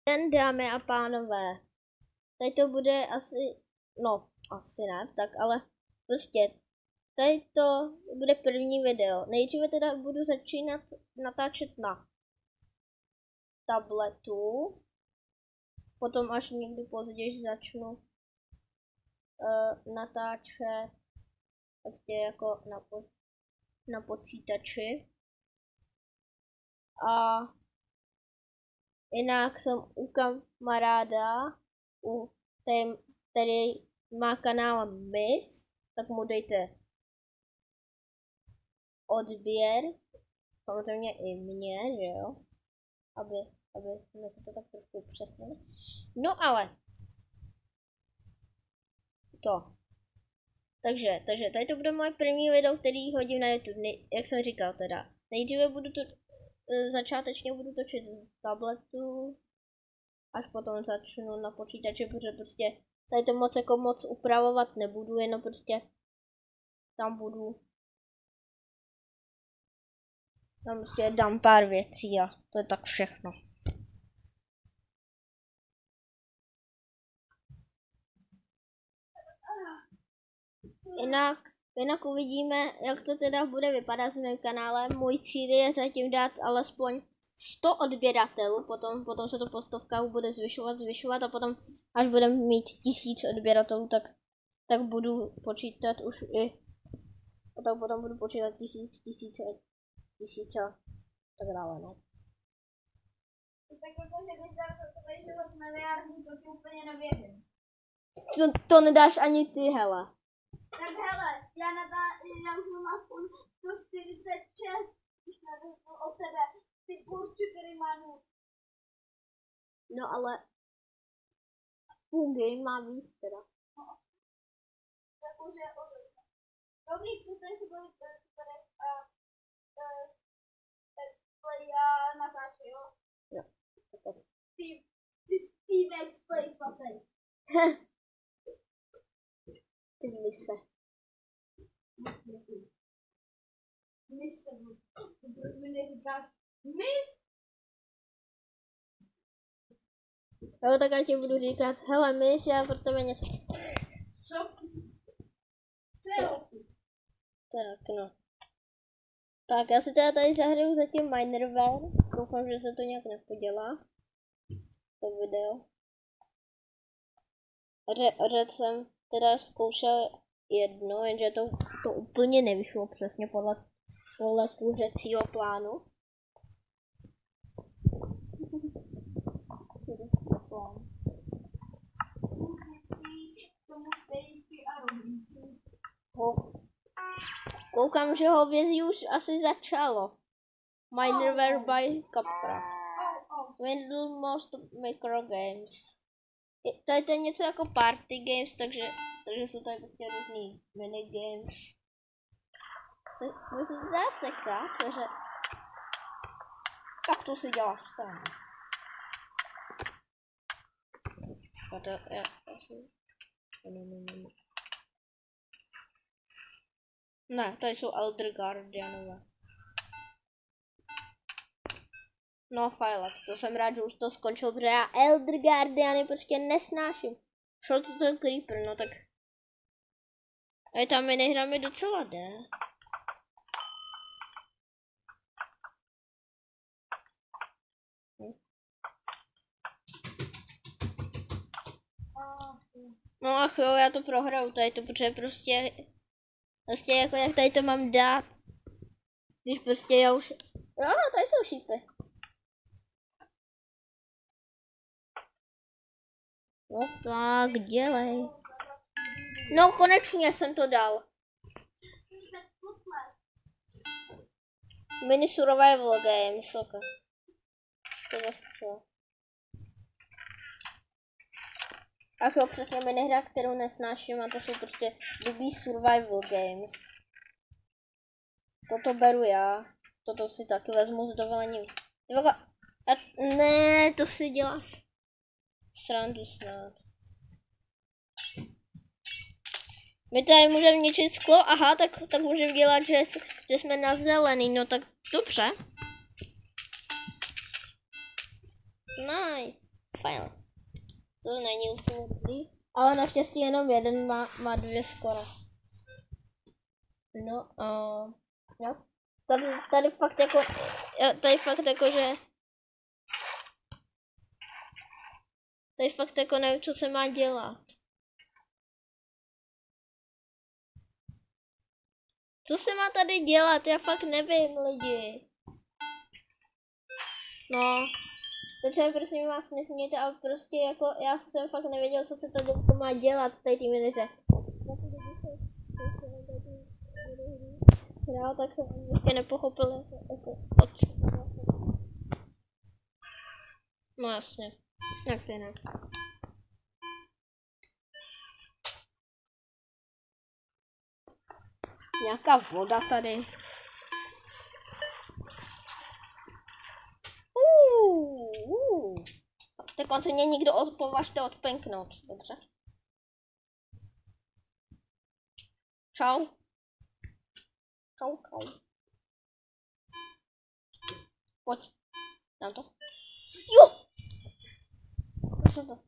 Den, dámy a pánové, tady to bude asi, no, asi ne, tak ale prostě, tady to bude první video. Nejdříve teda budu začínat natáčet na tabletu, potom až někdy později začnu natáčet prostě jako na počítači. A jinak jsem u kamaráda, který má kanál Miss, tak mu dejte odběr, samozřejmě i mě, že jo, aby jsme to tak trošku upřesnili. No ale to. Takže tady to bude moje první video, který hodím na YouTube, jak jsem říkal teda. Nejdříve budu to začátečně budu točit z tabletu, až potom začnu na počítači, protože prostě tady to moc upravovat nebudu, jenom prostě tam prostě dám pár věcí a to je tak všechno. Jinak uvidíme, jak to teda bude vypadat s mým kanálem. Můj cíl je zatím dát alespoň 100 odběratelů, potom se to po stovkách bude zvyšovat a potom, až budeme mít 1000 odběratelů, tak budu počítat už i, tak potom budu počítat 1000 a tak dále, no. Tak jako, že bys dal takový život miliardů, to ti úplně nevěřím. To nedáš ani ty, hele. Tak hele, já už mám aspoň 146, když nevěřím od tebe, ty určitě mánu. No ale full game má víc teda. No. Tak už je odlišné. Dobrý, přestaň si bavit tady a já natáčím, jo? Jo. Ty Steve X Play svatý. Ty mise. Mise. Proč mi neříkáš mis? Jo, tak já ti budu říkat, hele mis, já pro tebe něco. Co? Co je? Tak no. Tak já si teda tady zahraju zatím Minerware. Doufám, že se to nějak nepodělá. To video. Řad jsem teda zkoušel jedno, jenže to úplně nevyšlo přesně podle kuřecího plánu. Koukám, že hovězí už asi začalo. Minerware by Capcraft. Middle most microgames. Tady to je něco jako party games, takže jsou tady prostě různý minigames. To se zaseká, takže tak to si děláš tam. A to je asi... Ne, tady jsou Elder Guardianové. No fajlek, to jsem rád, že už to skončil, protože já Elder Guardiany prostě nesnáším. Šel to ten Creeper, no tak... A ta minihra mi docela jde. No ach jo, já to prohraju tady to, protože prostě jako jak tady to mám dát. Když prostě já už... Jo, tady jsou šípy. No tak, dělej. No konečně jsem to dal. Mini survival games, ok. To je co. Ach jo, přesně minihra, kterou nesnáším, a to jsou prostě blbý survival games. Toto beru já. Toto si taky vezmu s dovolením. Ne, to si děláš srandu snad. My tady můžeme ničit sklo, aha, tak můžeme dělat, že jsme na zelený, no tak dobře. Nice. file. To není úplně dobrý. Ale naštěstí jenom jeden má 2 skoro. No jo. Tady fakt jako, tady fakt jako nevím, co se má dělat. Co se má tady dělat? Já fakt nevím, lidi. No, teď se prosím vás nesmějte, ale prostě jako já jsem fakt nevěděl, co se tady má dělat, tady ty miniře. Hrál, tak jsem ještě nepochopil, jako no jasně, jak to jinak. Nějaká voda tady. Tak on se mě nikdo považte odpenknout, dobře? Čau. Čau. Pojď. Dám to. Jo! Co to?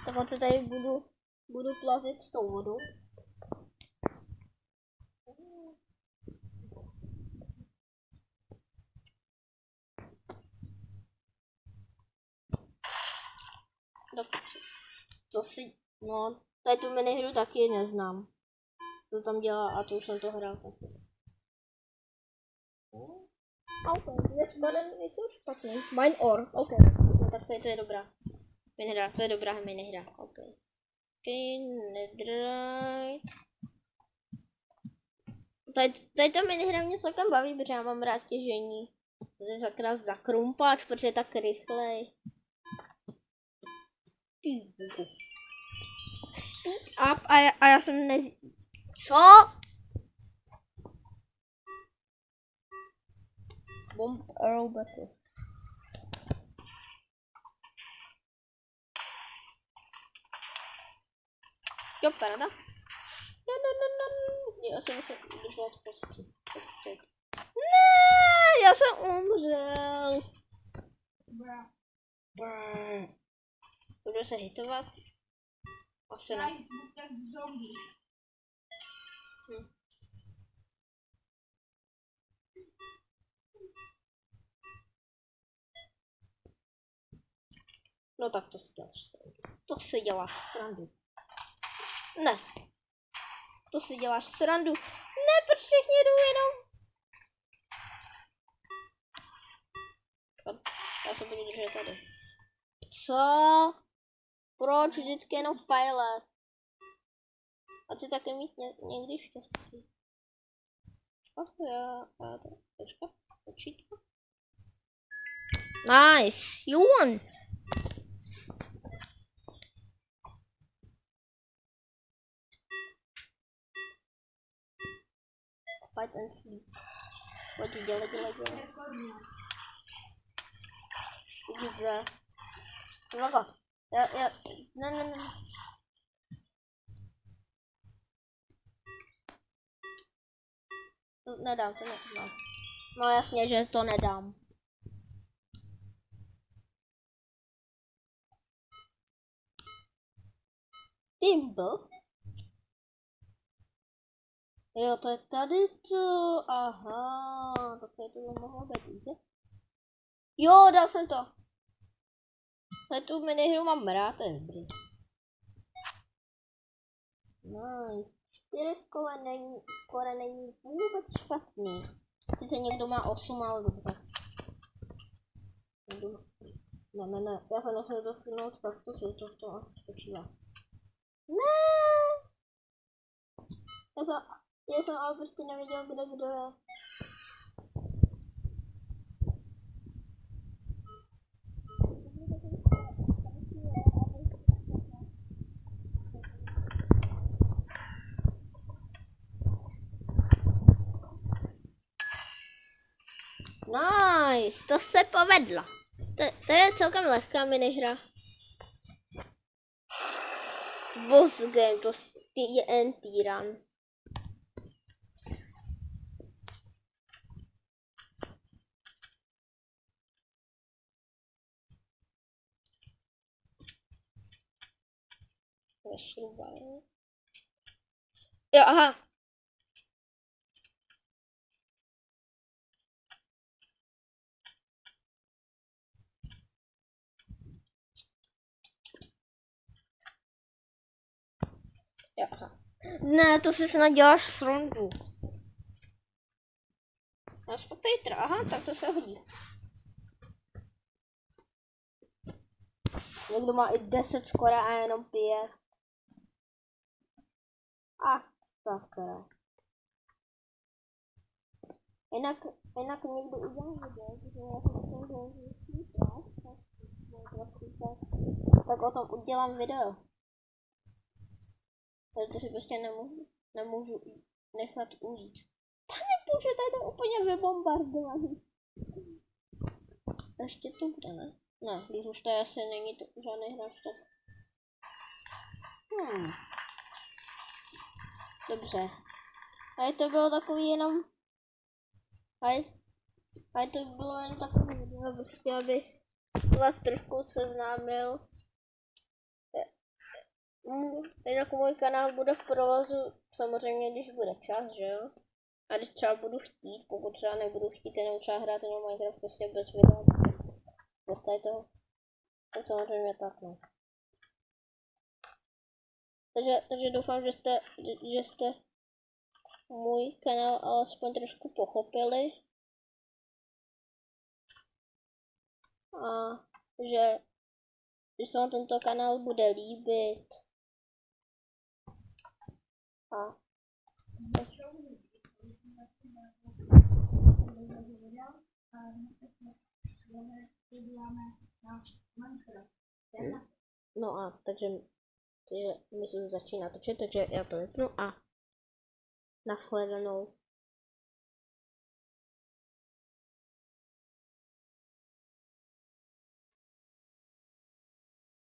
Tak on se tady budu plazit s tou vodou. To si, no, tady tu minihru taky neznám. Co tam dělá a to už jsem to hrál taky. Ok, dvě skladeny nejsou špatný. Mine or, ok. No, tak to je dobrá minihra, to je dobrá minihra, ok. Ok, netherite. Tady ta minihra mě celkem baví, protože já mám rád těžení. To je zakrát zakrumpáč, protože je tak rychlej. Speed up a já jsem Co? Bomb arrow battle. Jo, paráda. Já jsem se udržela v pozici. Ne, já jsem umřel. Budu se hitovat. Asi ne. No tak to si děláš srandu. To si děláš srandu. Ne. To si děláš srandu. Ne, proč všichni jdou jenom? Já se budu držet tady. Co? Proč vždycky jenom v pile? A ty taky mít někdy štěstí. Počkat, počítko. Nice, you won. Fight and sleep. Pojď, dělej. Vidíte. Logo. Ne. To nedám. No jasně, že to nedám. Timber? Jo, to je tady to. Aha, tak tady to mohlo být více. Jo, dal jsem to. Ale tu minihru mám rád, to je dobrý. No, 4 skore není vůbec špatný. Sice někdo má 8, ale dobře. Ne, já se nesmím dotknout, tak to si to spočívá. Ne! Já jsem ale prostě nevěděl, kdo je. Nice, to se povedlo. To je celkem lehká minihra. Boss game, to je N-Tyran. Šrubaj. Jo, aha. Jo, aha. Ne, to si snad děláš srandu. Až po tejtra, aha, tak to se hodí. Někdo má i 10 skora a jenom pije. A sakra. Jinak někdo udělá video, že já jsem tak o tom udělám video. Protože prostě nemůžu nechat ujít. Pane bože, tady je úplně vybombardovaný. Ještě to bude, ne? Ne, když už tady asi není to žádný hráč, tak... Dobře. A to bylo takový jenom... A to bylo jen takové video, prostě abych vás trošku seznámil. Jinak můj kanál bude v provozu samozřejmě, když bude čas, že jo? A když třeba budu chtít, pokud třeba nebudu chtít jenom třeba hrát jenom Minecraft prostě bez videa, bez tady toho, tak samozřejmě tak, no. Takže doufám, že jste můj kanál alespoň trošku pochopili. A že se vám tento kanál bude líbit. A no a takže my se začíná točit, takže já to vypnu a nashledanou.